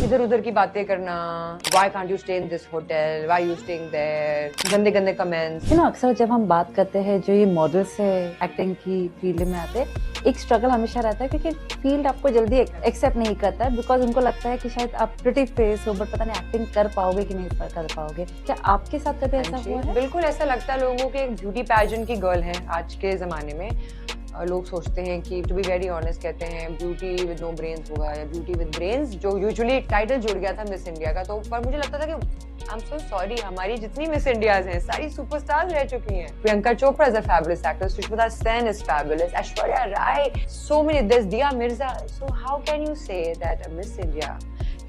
इधर उधर की बातें करना, why can't you stay in this hotel, why you staying there, गंदे गंदे कमेंट्स। अक्सर जब हम बात करते हैं जो ये मॉडल से एक्टिंग की फील्ड में आते हैं, एक स्ट्रगल हमेशा रहता है क्योंकि फील्ड आपको जल्दी एक्सेप्ट नहीं करता है बिकॉज उनको लगता है कि शायद आप प्रिटी फेस हो बट पता नहीं एक्टिंग कर पाओगे कि नहीं कर पाओगे। क्या आपके साथ कभी ऐसा हुआ है? बिल्कुल ऐसा लगता है लोगों को, एक ब्यूटी पैजेंट की गर्ल है आज के जमाने में। लोग सोचते हैं कि टू बी वेरी ऑनेस्ट कहते हैं ब्यूटी विद नो ब्रेन्स होगा या ब्यूटी विद ब्रेन्स, जो यूजुअली टाइटल जुड़ गया था मिस इंडिया का। तो पर मुझे लगता था कि आई एम सो सॉरी, हमारी जितनी मिस इंडियाज हैं सारी सुपरस्टार्स रह चुकी हैं। Priyanka Chopra is a fabulous actor, Sushmita Sen is fabulous, Aishwarya Rai, so many, this Dia Mirza. So how can you say that a miss India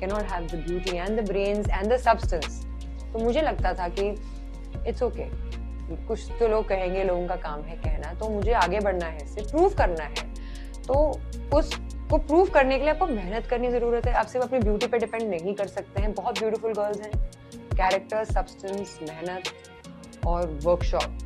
can not have the beauty and the brains and the substance? तो मुझे लगता था कि इट्स ओके, कुछ तो लोग कहेंगे, लोगों का काम है कहना, तो मुझे आगे बढ़ना है, इसे प्रूव करना है। तो उसको प्रूव करने के लिए आपको मेहनत करनी जरूरत है। आप सिर्फ अपनी ब्यूटी पे डिपेंड नहीं कर सकते हैं। बहुत ब्यूटीफुल गर्ल्स हैं, कैरेक्टर, सब्सटेंस, मेहनत और वर्कशॉप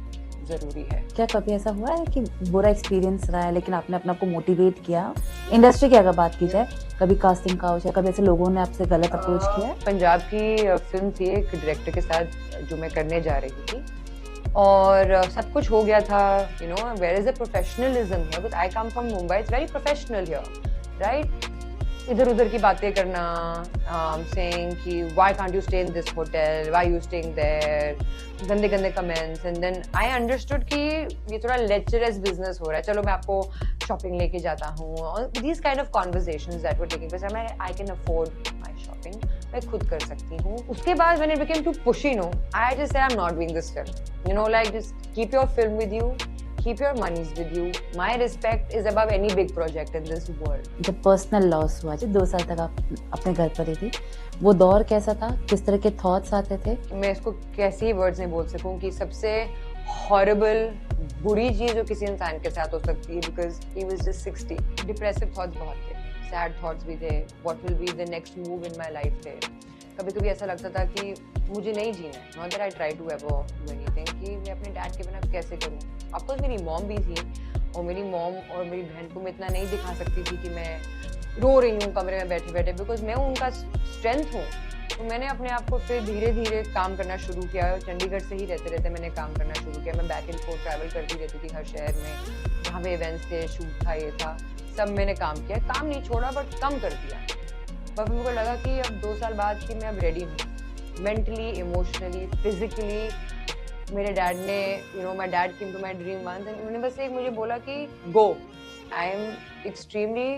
जरूरी है। क्या कभी ऐसा हुआ है कि बुरा एक्सपीरियंस रहा है लेकिन आपने अपने आप को मोटिवेट किया? इंडस्ट्री की अगर बात की जाए, कभी कास्टिंग काउच या कभी ऐसे लोगों ने आपसे गलत अप्रोच किया? पंजाब की फिल्म थी एक डायरेक्टर के साथ जो मैं करने जा रही थी और सब कुछ हो गया था। You know, where is the professionalism here? Because I come from Mumbai, it's very professional here, right? इधर उधर की बातें करना, सेइंग कि why can't you stay in this hotel, why you staying there, गंदे गंदे comments. And then I understood कि ये थोड़ा लेक्चरस बिजनेस हो रहा है, चलो मैं आपको शॉपिंग लेके जाता हूँ। और these kind of conversations that were taking place, I can afford my shopping, मैं खुद कर सकती हूँ। उसके बाद when it became too pushy, no, I just said I am not doing this film. You know, like just keep your film with you, keep your monies with you. My respect is above any big project in this world. जब personal loss हुआ, जब 2 साल तक आप अपने घर पर ही थी, वो दौर कैसा था? किस तरह के थॉट्स आते थे? मैं इसको कैसे ही वर्ड्स में बोल सकूं कि सबसे हॉरिबल, बुरी चीज जो किसी इंसान के साथ हो सकती है, because he was just 60। Depressive thoughts बहुत थे, सैड थॉट्स भी थे, what will be the next move in my life थे। कभी कभी ऐसा लगता था कि मुझे नहीं जीना है, not that I try to ever do anything, कि मैं अपने डैड के बिना कैसे करूं। ऑफकोर्स मेरी मॉम भी थी और मेरी मॉम और मेरी बहन को मैं इतना नहीं दिखा सकती थी कि मैं रो रही हूँ कमरे में बैठे बैठे, बिकॉज मैं उनका स्ट्रेंथ हूँ। तो मैंने अपने आप को फिर धीरे धीरे काम करना शुरू किया। चंडीगढ़ से ही रहते रहते मैंने काम करना शुरू किया। मैं बैक एंड फोर्थ ट्रैवल करती रहती थी हर शहर में, जहाँ पे इवेंट्स थे, शूट था, ये था, सब मैंने काम किया। काम नहीं छोड़ा बट कम कर दिया। पर मेरे को लगा कि अब 2 साल बाद कि मैं अब रेडी हूँ, मेंटली, इमोशनली, फिजिकली। मेरे डैड ने, you know, my dad came to my dream once and उन्होंने बस एक मुझे बोला कि गो। I am extremely